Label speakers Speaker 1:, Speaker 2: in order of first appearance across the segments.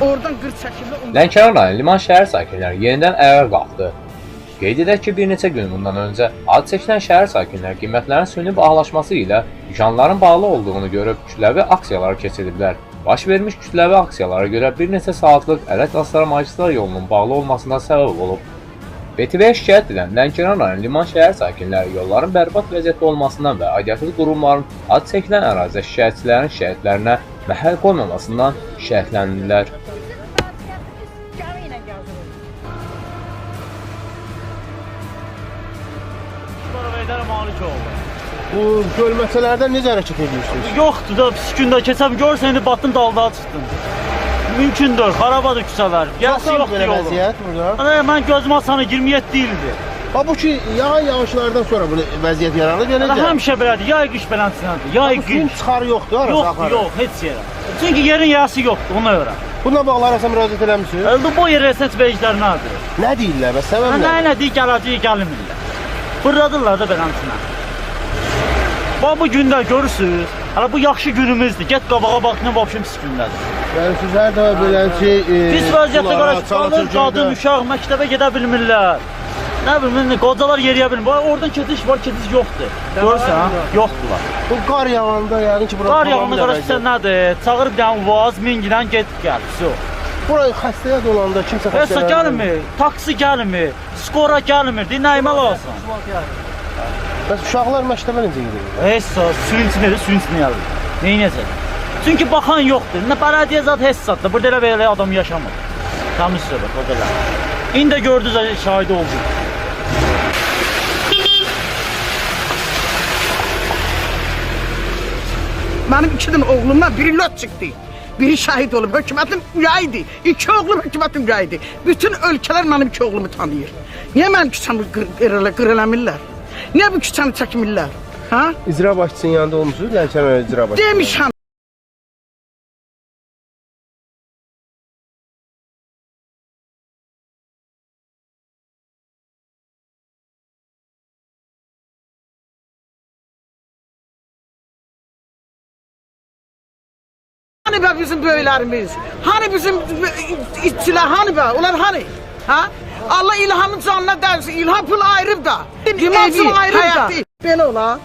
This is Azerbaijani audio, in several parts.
Speaker 1: Oradan qır çəkildi.
Speaker 2: Lənkəran rayonu Liman şəhər sakinləri yenidən ayağa qalxdı. Qeyd edək ki, bir neçə gün bundan öncə ad çəkilən şəhər sakinləri qiymətlərin süni bahalaşması ilə dükanların bağlı olduğunu görüb kütləvi aksiyalar keçirdilər. Baş vermiş kütləvi aksiyalara görə bir neçə saatlıq Ələt-Astara magistral yolunun bağlı olmasına səbəb olub. BTV-yə şikayət edən Lənkəran rayonu Liman şəhər sakinləri yolların bərbad vəziyyətdə olmasından və aidiyyatlı qurumların ad çəkilən ərazidə şikayətçilərin şikayətlərinə məhəl qoymamasından şikayətləndirlər.
Speaker 3: Malik oldu.
Speaker 4: Bu gölməçələrdən necə hərəkət edirsiniz?
Speaker 3: Yoxdur da, pis gündə keçəm, görsən indi batın daldağa çıxdım. Mümkündür, xarabadır küçələr. Gəlsi yoxdur yolun.
Speaker 4: Vəziyyət burada?
Speaker 3: Mən gözüm açanı 27 ildir.
Speaker 4: Bu ki, yağan yağışlardan sonra bu vəziyyət yaranır, beləcə?
Speaker 3: Həmişə belədir, yay qış belənsinədir, yay qış.
Speaker 4: Suyun çıxarı yoxdur, arası
Speaker 3: Yoxdur, yox, heç yerə. Çünki yerin yağısı yoxdur, ona görə.
Speaker 4: Bununla bağlı arasa müraciət eləmişsiniz?
Speaker 3: Öldü, bu yer rəsət veclər nədir?
Speaker 4: Nə deyirlər və səbəb nə?
Speaker 3: Nə deyir, gələcək, gəlmirlər. Fırladırlar da belənsinə. Bu gündə görürsünüz, hələ bu yaxşı günümüzdür. Get qabağa bax, nə vəbşim pis gündədir.
Speaker 4: Yəni siz hər dəfə beləcə
Speaker 3: pis vəziyyətdə qarşı qalır, qadın, uşaq məktəbə gedə bilmirlər. Nə bilim, qocalar yeriyə bilmir. Oradan ketiş var, ketiş yoxdur. Görürsən, yoxdurlar.
Speaker 4: Bu qar yağanda yəqin ki, bura
Speaker 3: qar yağanda qarşı nədir? Çağır bir dənə vaz, mingidən get gəl.
Speaker 4: Burayı xəstəyə dolanda kimsə xəstələnir.
Speaker 3: Gəlmir, taksi gəlmir, skora gəlmir, nəyimə lazım?
Speaker 4: Bəs uşaqlar məktəbə necə gedir?
Speaker 3: Heç suyun içindədir, suyun içində gəlir. Neynəcək? Çünki baxan yoxdur. Nə bələdiyyə zat heç zatdır. Burada elə belə adam yaşamır. Təmiz söhbət, o belə. İndi gördünüz, şahidi oldu.
Speaker 1: Mənim 2 dənə oğlumdan biri lot çıxdı. Biri şəhid olub, hökumətin ürəyidir. 2 oğlum hökumətin ürəyidir. Bütün ölkələr mənim 2 oğlumu tanıyır. Niyə mənim küçəmi qırılamirlər? Niyə bu küçəni çəkmirlər? Ha?
Speaker 4: İcra başçısının yanında olmuşsunuz, Lənkəran icra başçısı.
Speaker 1: Demişəm. Hani be bizim böyüklərimiz? Hani bizim işçilər, hani be? Onlar hani? Ha? Allah İlhanın canına dərsin. İlhan pul ayırıb da. İmamsın ayırıb da. Belə ola.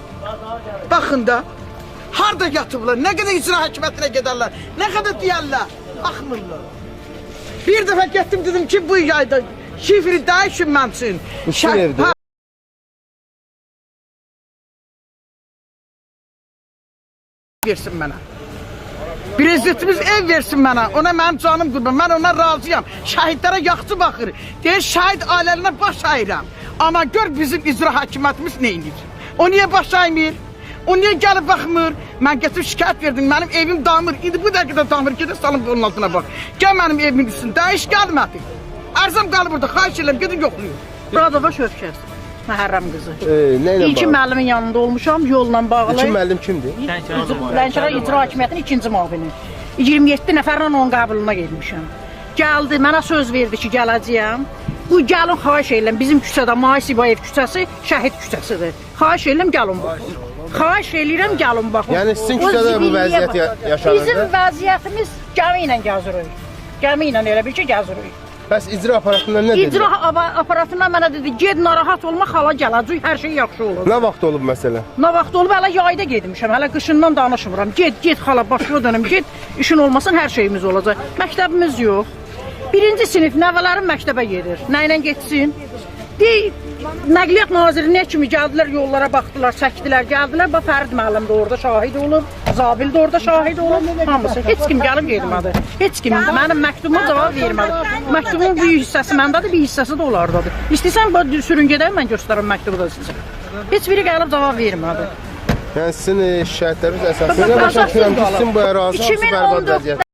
Speaker 1: Baxın da. Harada yatıblar? Nə qədər icra hökumətinə gedərlər? Nə qədər deyərlər? Baxmırlar. Bir dəfə getdim dedim ki, bu yayda şifri dəyişin mən üçün.
Speaker 4: Bütün evdə.
Speaker 1: Versin mənə. Prezidentimiz ev versin mənə, ona mənim canım qurban, mən ona razıyam. Şəhidlərə yaxşı baxır, deyir şəhid ailələrinə baş ayıram. Amma gör bizim icra hakimiyyətimiz neynir? O niyə baş aymır? O niyə gəlib baxmır? Mən getirib şikayət verdim, mənim evim damır. İndi bu dəqiqədə damır, gedir salın onun altına bax. Gəl mənim evimin üstündə, dəyiş gəlmədi. Ərzəm qalır burada, xahiş edirəm, gedin yoxlayın. Burada baş öfkəsi. Məhərrəm qızı. İlki müəllimin yanında olmuşam, yolla bağlı.
Speaker 4: İlki müəllim kimdir?
Speaker 1: Lənkəran İcra Hakimiyyətinin 2-ci müavini. 27 nəfərlə onun qəbuluna getmişəm. Gəldi, mənə söz verdi ki, gələcəyəm. Bu gəlin, xahiş edirəm, bizim küçədə Mahir Sibayev küçəsi şəhid küçəsidir. Xahiş edirəm, gəlin baxın. Xahiş edirəm, gəlin baxın.
Speaker 4: Yəni sizin küçədə bu vəziyyət yaşanır?
Speaker 1: Bizim vəziyyətimiz gəmi ilə gəzirik. Gəmi ilə elə bir ki, gəzirik.
Speaker 4: Bəs icra aparatından nə dedilər?
Speaker 1: İcra aparatından mənə dedi, ged narahat olma, xala gələcək, hər şey yaxşı olur.
Speaker 4: Nə vaxt olub məsələ?
Speaker 1: Nə vaxt olub, hələ yayda gedmişəm, hələ qışından danışmıram. Ged xala, başına dönüm, ged, işin olmasın, hər şeyimiz olacaq. Məktəbimiz yox. 1-ci sinif nəvələrim məktəbə gedir. Nə ilə getsin? Nəqliyyat Nazirinə kimi gəldilər, yollara baxdılar, çəkdilər, gəldilər. Bax, Fərid müəllim də orada şahid olub, Zabil də orada şahid olub, hamısı. Heç kim gəlib getmədi. Heç kim mənim məktubuma cavab vermədi. Məktubumun bir hissəsi məndədir, bir hissəsi də onlardadır. İstəyirsən, sürün gedək, mən göstərəm məktubu da sizə. Heç biri gəlib cavab vermədi.
Speaker 4: Yəni sizin şikayətləriniz əsasında başa düşürəm ki, sizin bu ərazi hamısı bərbad vəziyyət.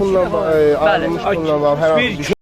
Speaker 4: pulla ayrılmış pulla var. Hər hansı bir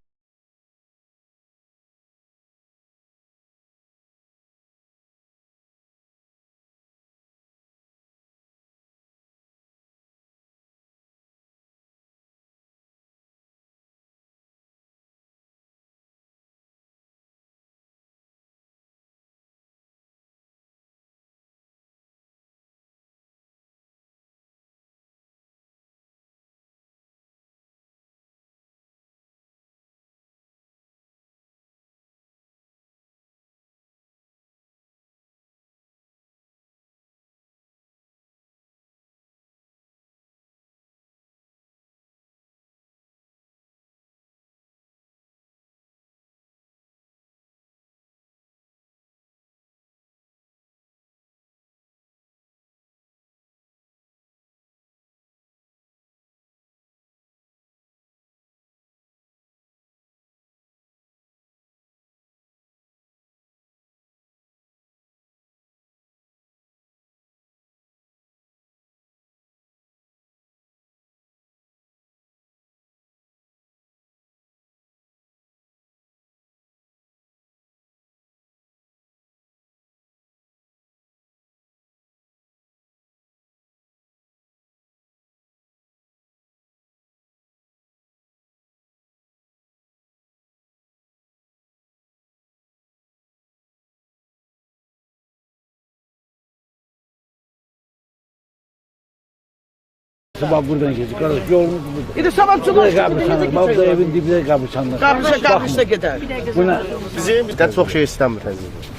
Speaker 5: Sabah buradan geçtik. Kardeş yolumuz burada.
Speaker 1: İdi sabahçılar.
Speaker 5: Burada evin dibine kabırsanlar.
Speaker 1: Qabırsa gedər.
Speaker 5: Buna
Speaker 4: bizim bizdən çox şey istəmir.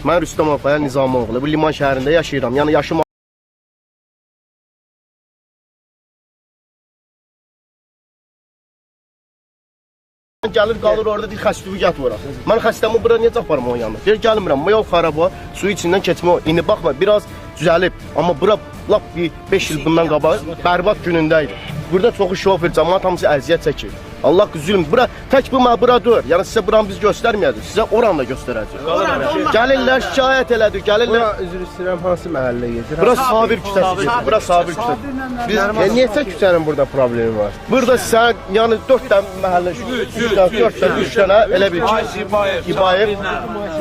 Speaker 4: Mən Rüstəm Afaya Nizamoğlu, bu Liman şəhərində yaşayıram. Yəni yaşım gəlir qalır orada deyir xəstəvi yat vuraq. Mən xəstəmi bura necə aparım onun yanına? Deyir gəlmirəm. Yox xaraba, su içindən keçmə. İndi baxma biraz düzəlib, amma bura lap bir 5 il bundan qabaq bərbad günündə idi. Burada çoxu şofer, cəmaət hamısı əziyyət çəkir. Allah zülm. Bura tək bu bura dur. Yəni sizə buranı biz göstərməyəcəyik. Sizə oranı da göstərəcəyik. Gəlirlər, şikayət elədik, gəlirlər.
Speaker 6: Bura üzr istəyirəm, hansı məhəllə gedir?
Speaker 4: Bura Sabir küçəsi. Bura Sabir küçəsi.
Speaker 6: Biz neçə küçənin burada problemi var?
Speaker 4: Burada sən yəni 4 dənə məhəllə, 4 dənə, 3 dənə elə bil ki, İbayev.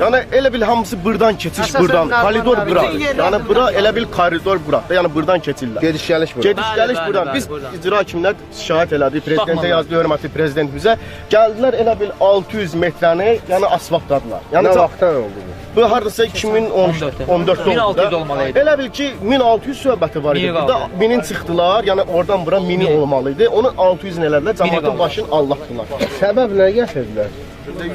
Speaker 4: Yəni elə bil hamısı burdan keçiş burdan. Koridor bura. Yəni bura elə bil koridor bura. Yəni burdan keçirlər.
Speaker 6: Gediş-gəliş burada.
Speaker 4: Gediş-gəliş buradan. Biz icra hakimlər şikayət elədik, prezidentə yazdı, hörmətli prezidentimizə. Gəldilər elə bil 600 metrəni, yəni asfaltladılar. Yəni
Speaker 6: Nə vaxtdan oldu bu?
Speaker 4: Bu hardasa 2014-də oldu.
Speaker 7: 1600 olmalıydı.
Speaker 4: Elə bil ki 1600 söhbəti var idi. Burada 1000-in çıxdılar, yəni oradan bura 1000 olmalıydı. Onun 600-in elədilər, cəmaətin başını allatdılar.
Speaker 6: Səbəb nə gətirdilər?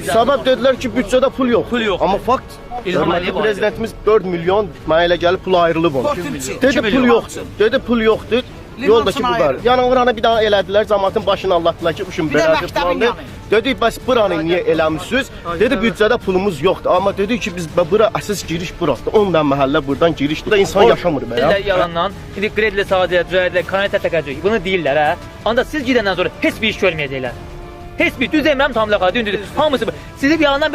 Speaker 4: Səbəb dedilər ki, büdcədə pul yox.
Speaker 7: Pul yox.
Speaker 4: Amma fakt, hörmətli prezidentimiz 4 milyon mənə elə gəlib pul ayrılıb ona. Dedi pul yoxdur. Dedi pul yoxdur. Yoldakı bunlar. Yəni oranı bir daha elədilər, cəmaətin başını allatdılar ki, uşun belədir falandır. Dedik, bəs buranı niyə eləmişsiniz? Dedi, büdcədə pulumuz yoxdur. Amma dedi ki, biz bura əsas giriş burasıdır. 10 dənə məhəllə buradan girişdir. İnsan yaşamır be ya.
Speaker 7: Yalandan, indi qredlə sadəcə düzəldirlər, kanalitet təkəcək. Bunu deyirlər hə. Ancaq siz gedəndən sonra heç bir iş görməyəcəklər. Heç bir düz demirəm tam laqa dündür. Hamısı sizi bir yalandan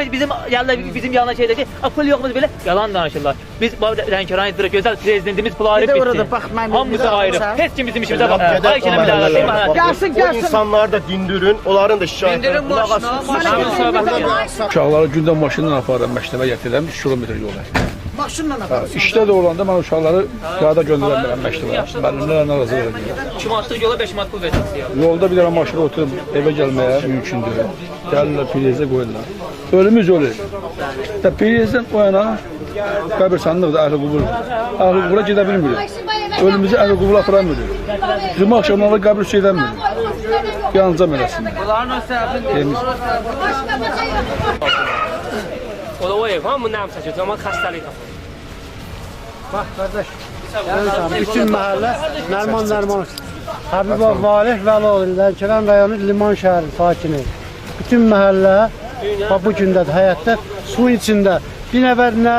Speaker 7: bizim yalan şeydə ki, pul yoxmuz belə yalan danışırlar. Biz Lənkəran İdra gözəl prezidentimiz pul ayırıb bitsin. Hamısı ayrı. Heç kim bizim işimizə baxmır.
Speaker 1: Gəlsin,
Speaker 4: O insanları da dindirin, onların da şikayət edin.
Speaker 8: Uşaqları gündən maşınla aparıram, məktəbə gətirirəm 3 kilometr yola.
Speaker 1: Maşınla aparır.
Speaker 8: İşdə də olanda mən uşaqları piyada göndərəm məktəbə. Müəllimlərlə razılıq edirəm.
Speaker 7: 2 manatlıq yola 5 manat pul verəcəksiniz.
Speaker 8: Yolda bir dənə maşına oturub evə gəlməyə mümkündür. Gəlirlər, piriyezə qoyurlar. Ölümüz ölür. Piriyezdən o yana qəbirstanlıqda əhli qubur. Əhli qubura gedə bilmirik. Ölümüzü əhli qubura aparamırıq. Cümə axşamları qəbir üstə edəmirik. Yancam eləsinlər.
Speaker 7: Bunların öz tərəfində.
Speaker 9: O da o ev, hamı nəm çəkir, zaman xəstəlik tapır.
Speaker 5: bax qardaş. Bütün məhəllə Nərman. Habibov Valih Vəloğlu, Lənkəran rayonu Liman şəhəri sakini. Bütün məhəllə bu gündə həyatda su içində. Bir nəfər nə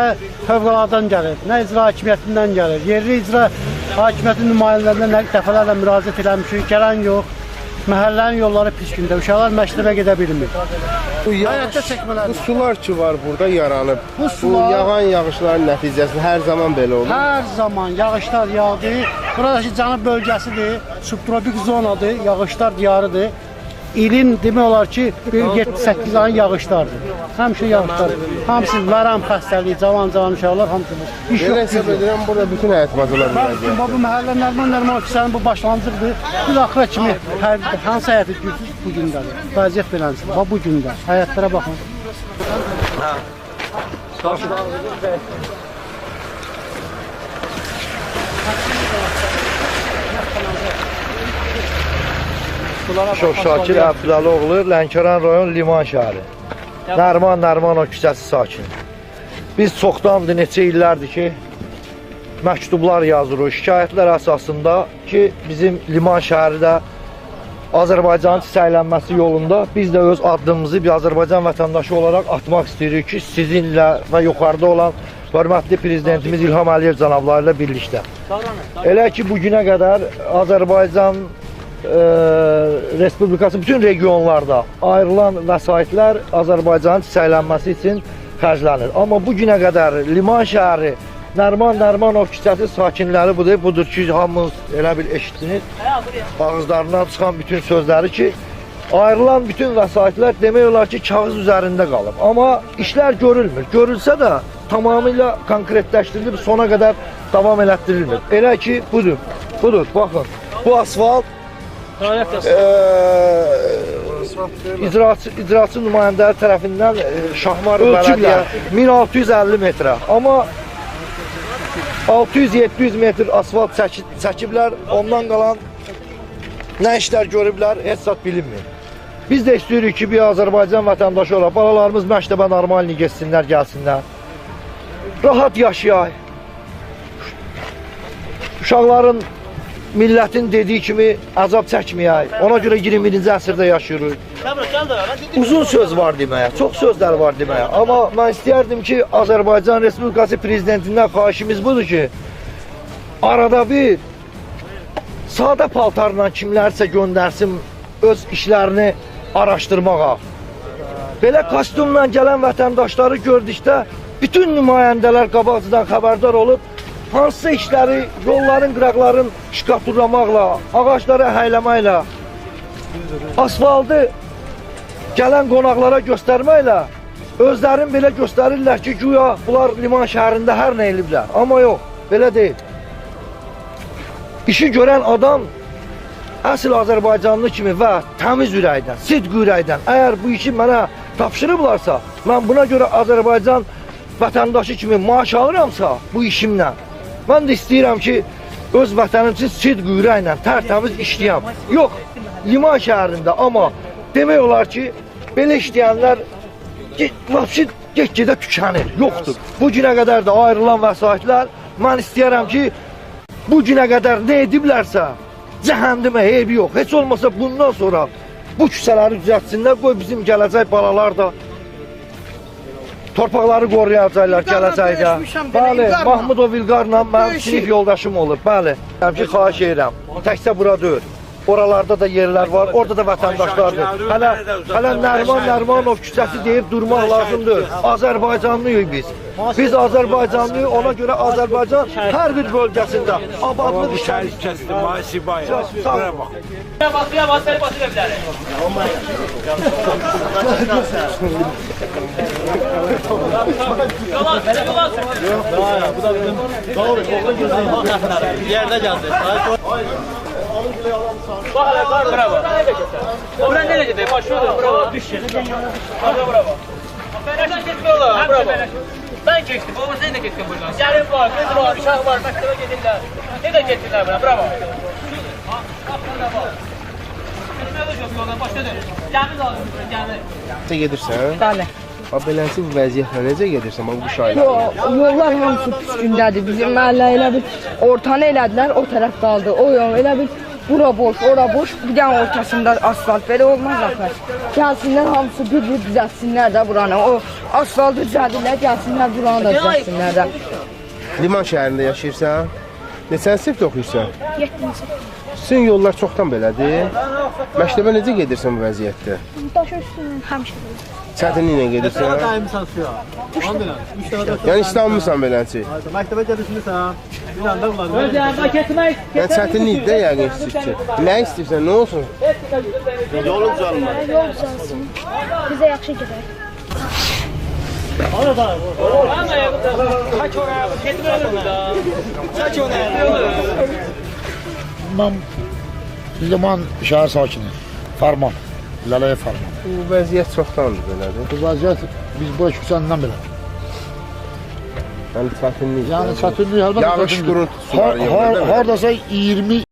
Speaker 5: fövqəladan gəlir, nə icra hakimiyyətindən gəlir. Yerli icra hakimiyyətin nümayəndələrinə dəfələrlə müraciət eləmişik, gələn yox. Məhəllənin yolları pis gündə, uşaqlar məktəbə gedə bilmir.
Speaker 6: Bu sular ki var burada yaranıb. Bu yağan yağışların nəticəsində hər zaman belə olur.
Speaker 5: Hər zaman yağışlar yağdı. Buradakı cənub bölgəsidir, subtropik zonadır, yağışlar diyarıdır. ilin demək olar ki, 7-8 ayın yağışlardır. Həmişə yağışlar. Hamısı varam xəstəliyi, cavan uşaqlar hamısı bu. İş
Speaker 6: Belə
Speaker 5: yox.
Speaker 6: hesab edirəm, burada bütün həyat bazalar müraciət.
Speaker 5: Bu məhəllə normal kisənin bu başlanğıcıdır. Biz axıra kimi hansı həyatı gürsüz bu gündədir. Vəziyyət belədir. Bax bu gündə həyatlara baxın.
Speaker 10: Çox Şakir Əbdüləloğlu, Lənkəran rayon Liman şəhəri. Nərmanov küçəsi sakini. Biz çoxdandır, neçə illərdir ki, məktublar yazırıq, şikayətlər əsasında ki, bizim Liman şəhəridə Azərbaycanın çiçəklənməsi yolunda biz də öz addımımızı bir Azərbaycan vətəndaşı olaraq atmaq istəyirik ki, sizinlə və yuxarıda olan hörmətli prezidentimiz İlham Əliyev cənabları ilə birlikdə. Elə ki, bugünə qədər Azərbaycan Respublikası bütün regionlarda ayrılan vəsaitlər Azərbaycanın çiçəklənməsi üçün xərclənir. Amma bugünə qədər Liman şəhəri, Nərmanov küçəsi sakinləri budur ki, hamınız elə bil eşitsiniz, ağızlarından çıxan bütün sözləri ki, ayrılan bütün vəsaitlər demək olar ki, kağız üzərində qalıb. Amma işlər görülmür. Görülsə də tamamilə konkretləşdirilib, sona qədər davam elətdirilmir. Elə ki, budur, baxın, bu asfalt icraçı nümayəndələri tərəfindən Şahmar Bələdiyyə 1650 metrə. Amma 600-700 metr asfalt çəkiblər, ondan qalan nə işlər görüblər, heç zat bilinmir. Biz də istəyirik ki, bir Azərbaycan vətəndaşı olaraq balalarımız məktəbə normalni geçsinlər, gəlsinlər. Rahat yaşayaq. Uşaqların, millətin dediyi kimi əzab çəkməyək. Ona görə 21-ci əsrdə yaşayırıq. Uzun söz var deməyə, çox sözlər var deməyə. Amma mən istəyərdim ki, Azərbaycan Respublikası prezidentindən xahişimiz budur ki, arada bir sadə paltarla kimlərsə göndərsin öz işlərini araşdırmağa. Belə kostyumla gələn vətəndaşları gördükdə bütün nümayəndələr qabaqcadan xəbərdar olub, hansısa işləri, yolların, qıraqların şikayətləməklə, ağacları əhəyləməklə, asfaltı gələn qonaqlara göstərməklə özlərini belə göstərirlər ki, güya bunlar Liman şəhərində hər nə eliblər. Amma yox, belə deyil. İşi görən adam əsl Azərbaycanlı kimi və təmiz ürəkdən, sidq ürəkdən, əgər bu işi mənə tapşırıblarsa, mən buna görə Azərbaycan vətəndaşı kimi maaş alıramsa bu işimlə, mən də istəyirəm ki, öz vətənim üçün sidq ürəklə, tərtəmiz işləyəm. Yox, Liman şəhərində, amma demək olar ki, belə işləyənlər get-gedə tükənir, yoxdur. Bu günə qədər də ayrılan vəsaitlər, mən istəyirəm ki, bu günə qədər nə ediblərsə, cəhənnəmə eybi yox. Heç olmasa bundan sonra bu küçələri düzəltsinlər, qoy bizim gələcək balalar da torpaqları qoruyacaqlar gələcəkdə. Bəli, Mahmudov İlqarla mənim sinif yoldaşım olub, bəli. Ki, xahiş edirəm, təkcə bura deyil. Oralarda da yerlər var, orada da vətəndaşlardır. Hələ Nərmanov küçəsi deyib durmaq lazımdır. Azərbaycanlıyıq biz. Biz Azərbaycanlıyıq, ona görə Azərbaycan hər bir bölgəsində abadlıq şəhəri kəsdir. Sağ olun.
Speaker 3: Yerdə gəldi.
Speaker 7: Bak hele kar bravo. Bura nereye gidiyor? Bak şurada bravo. Düşün. Bravo. Nereden geçmiyorlar? Bravo. Ben geçtim. Baba sen de geçtin buradan. Yarın var, kız var, uşak var. Mektebe gidinler. Ne de geçtinler buna? Bravo. Başa dön. Cami lazım. Cami.
Speaker 6: Necə gedirsən?
Speaker 11: Bəli.
Speaker 6: Beləsi bu vəziyyətlə necə gedirsən bu şahid?
Speaker 11: Yollar hamısı pis gündədir. Bizim məhəllə elə bir ortanı elədilər, o tərəf qaldı. O yol elə bir bura boş, ora boş. Bir dənə ortasında asfalt belə olmaz axı. Gəlsinlər hamısı bir-bir düzəltsinlər də buranı. O asfaltı düzəldirlər, gəlsinlər buranı da düzəltsinlər də.
Speaker 6: Liman şəhərində yaşayırsan? Neçənci sinifdə oxuyursan?
Speaker 11: 7-ci.
Speaker 6: Sizin yollar çoxdan belədir. Məktəbə necə gedirsən bu vəziyyətdə?
Speaker 11: Daşı üstündən həmişə belə.
Speaker 6: Çətinliklə gedirsən?
Speaker 5: Daimisən suya. Ondan belə. 3 dəfə 4
Speaker 6: Yəni İstanbulsan belənçi.
Speaker 5: Məktəbə gedirsən. Bir anda bunlar.
Speaker 7: Özəldə keçmək.
Speaker 6: Yəni çətinlikdə yəqin istəyir ki. Nə istəyirsən, nə olsun?
Speaker 4: Yolun düzəlmə.
Speaker 11: Yol düzəlsin. Bizə yaxşı gedək.
Speaker 12: Ben Liman şəhər sakini, Farman, Lələyə Farman.
Speaker 6: Bu vəziyyət çoxdandır belədir.
Speaker 12: Bu vəziyyət biz bura küçəndən belə.
Speaker 6: Yəni çətinlik.
Speaker 12: Yəni çətinlik əlbəttə.
Speaker 6: Yağış quruntusu var yolda.
Speaker 12: Hardasa 20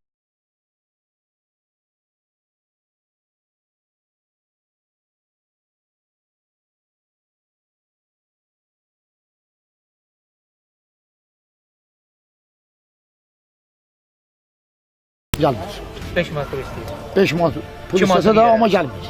Speaker 12: gəlmir.
Speaker 7: 5 manat pul istəyir.
Speaker 12: 5 manat pul istəsə də amma gəlmir.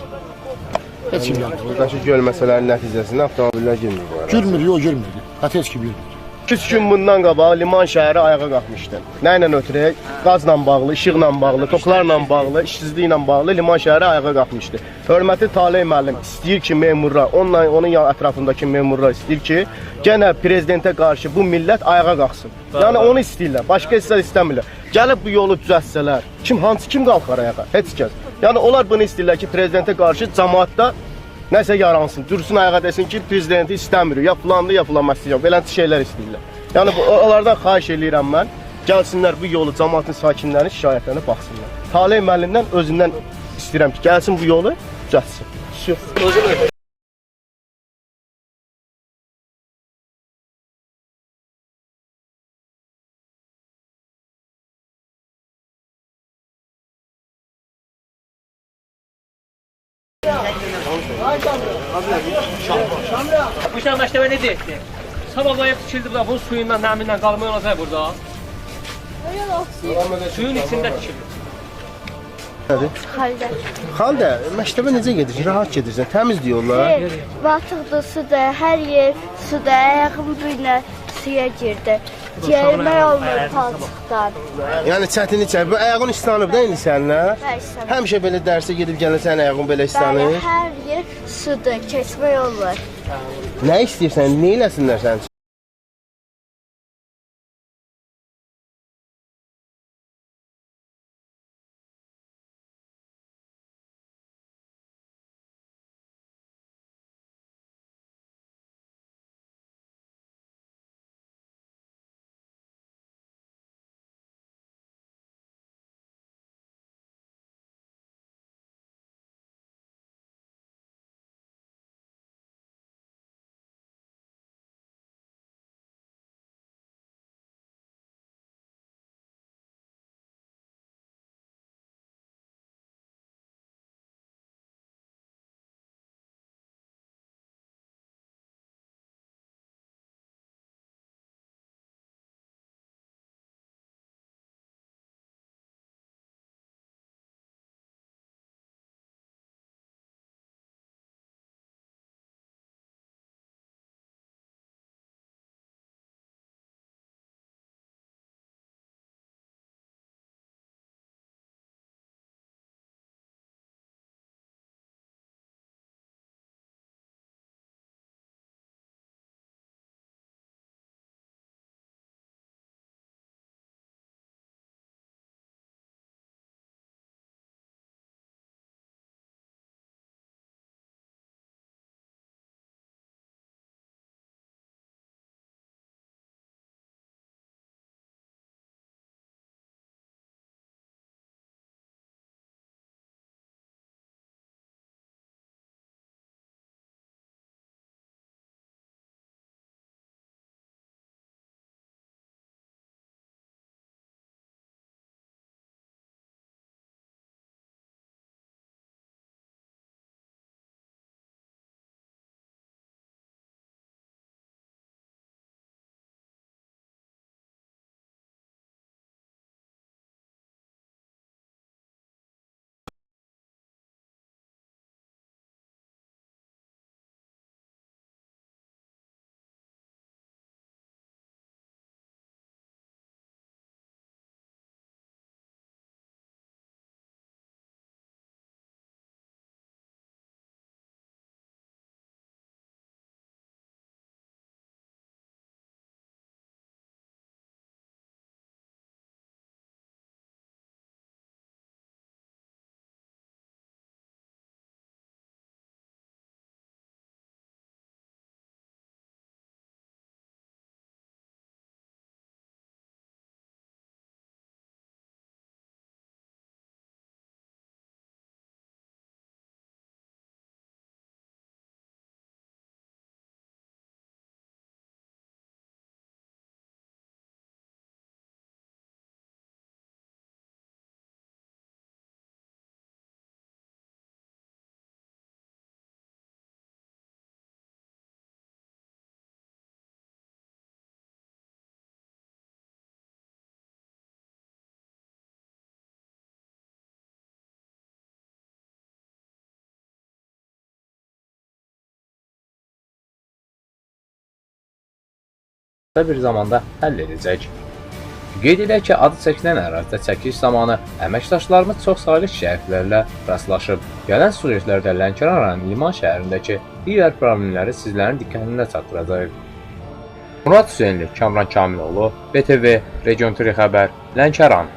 Speaker 12: Heç kim gəlmir.
Speaker 6: Buradakı göl məsələlərin nəticəsində avtomobillər girmir bu arada.
Speaker 12: Girmir, yox girmir. Hətta heç kim girmir.
Speaker 4: 2 gün bundan qabaq liman şəhəri ayağa qalxmışdı. Nə ilə ötürü? Qazla bağlı, işıqla bağlı, toklarla bağlı, işsizliklə bağlı liman şəhəri ayağa qalxmışdı. Hörmətli Taley müəllim istəyir ki, memurlar, onun ətrafındakı memurlar istəyir ki, yenə prezidentə qarşı bu millət ayağa qalxsın. Yəni onu istəyirlər, başqa heç istəmirlər. Gəlib bu yolu düzəltsələr, kim qalxar ayağa? Heç kəs. Yəni onlar bunu istəyirlər ki, prezidentə qarşı cəmaatda nəsə yaransın, dursun ayağa desin ki, prezidenti istəmir, ya filandı, ya filanməsi yox, belənti şeylər istəyirlər. Yəni onlardan xahiş eləyirəm mən, gəlsinlər bu yolu cəmaatın sakinlərinin şikayətlərinə baxsınlar. Taley müəllimdən özündən istəyirəm ki, gəlsin bu yolu düzəltsin.
Speaker 9: Bu işler məktəbə ne deyəkdir? Sabah ayaq tikildi burada, bunun suyundan, nəmindən qalmaya olacaq burada. Suyun içində tikildi.
Speaker 11: Xaldə.
Speaker 6: Xaldə, məktəbə necə gedirsən? Rahat gedirsən, təmiz deyirlər.
Speaker 11: Batıqda suda, hər yer suda, ayağım birinə suya girdi. Gəlmək olmur palçıqdan.
Speaker 6: Yəni çətinlik çəkir. Bu ayağın islanıb da indi səninlə?
Speaker 11: Bəli.
Speaker 6: Həmişə belə dərsə gedib gələn sənin ayağın belə islanır.
Speaker 11: Hər yer suda, keçmək olmur.
Speaker 6: Nə istəyirsən? Nə eləsinlər sənin üçün?
Speaker 2: bir zamanda həll edəcək. Qeyd edək ki, adı çəkilən ərazidə çəkiliş zamanı əməkdaşlarımız çox saylı şikayətlərlə rastlaşıb. Gələn sujetlərdə Lənkəran rayonu Liman şəhərindəki digər problemləri sizlərin diqqətində çatdıracaq. Murad Hüseynli, Kamran Kamiloğlu, BTV, Region 3 xəbər, Lənkəran.